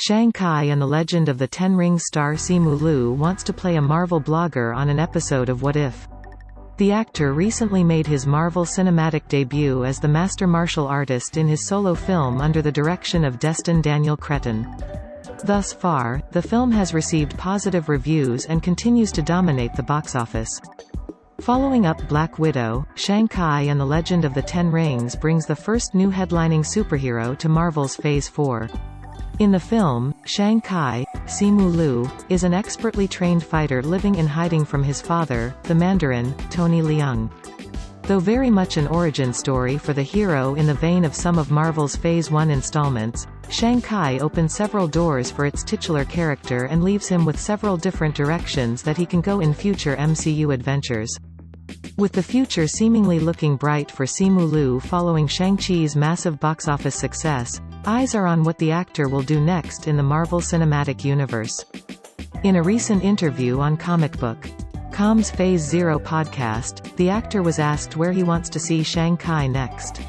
Shang-Chi and the Legend of the Ten Rings star Simu Liu wants to play a Marvel blogger on an episode of What If. The actor recently made his Marvel cinematic debut as the master martial artist in his solo film under the direction of Destin Daniel Cretton. Thus far, the film has received positive reviews and continues to dominate the box office. Following up Black Widow, Shang-Chi and the Legend of the Ten Rings brings the first new headlining superhero to Marvel's Phase 4. In the film, Shang-Chi, Simu Liu, is an expertly trained fighter living in hiding from his father, the Mandarin, Tony Leung. Though very much an origin story for the hero in the vein of some of Marvel's Phase 1 installments, Shang-Chi opens several doors for its titular character and leaves him with several different directions that he can go in future MCU adventures. With the future seemingly looking bright for Simu Liu following Shang-Chi's massive box office success, eyes are on what the actor will do next in the Marvel Cinematic Universe. In a recent interview on Comicbook.com's Phase Zero podcast, the actor was asked where he wants to see Shang-Chi next.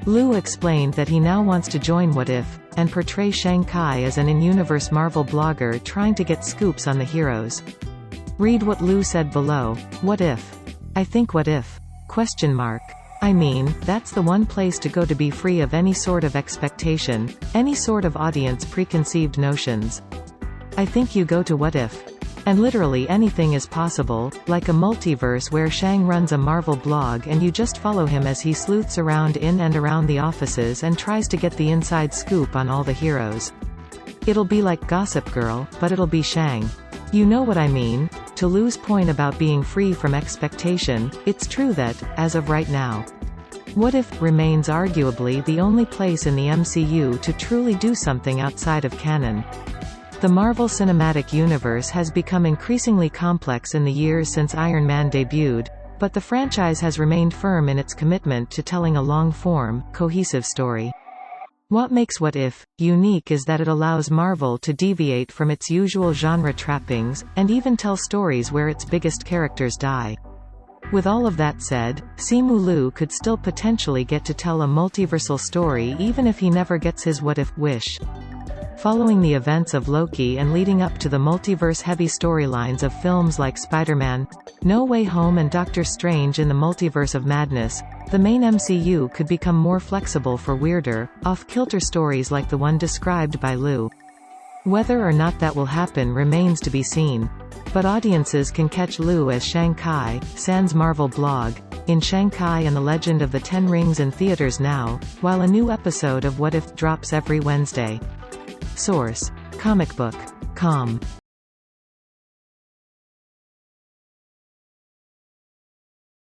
Liu explained that he now wants to join What If, and portray Shang-Chi as an in-universe Marvel blogger trying to get scoops on the heroes. Read what Liu said below. What if? I think what if? I mean, that's the one place to go to be free of any sort of expectation, any sort of audience preconceived notions. I think you go to What If. And literally anything is possible, like a multiverse where Shang runs a Marvel blog and you just follow him as he sleuths around in and around the offices and tries to get the inside scoop on all the heroes. It'll be like Gossip Girl, but it'll be Shang. You know what I mean? To Liu's point about being free from expectation, it's true that, as of right now, What If remains arguably the only place in the MCU to truly do something outside of canon. The Marvel Cinematic Universe has become increasingly complex in the years since Iron Man debuted, but the franchise has remained firm in its commitment to telling a long-form, cohesive story. What makes What If unique is that it allows Marvel to deviate from its usual genre trappings, and even tell stories where its biggest characters die. With all of that said, Simu Liu could still potentially get to tell a multiversal story even if he never gets his What If wish. Following the events of Loki and leading up to the multiverse-heavy storylines of films like Spider-Man, No Way Home and Doctor Strange in the Multiverse of Madness, the main MCU could become more flexible for weirder, off-kilter stories like the one described by Liu. Whether or not that will happen remains to be seen. But audiences can catch Liu as Shang-Chi, sans Marvel blog, in Shang-Chi and the Legend of the Ten Rings in theaters now, while a new episode of What If drops every Wednesday. Source: Comicbook.com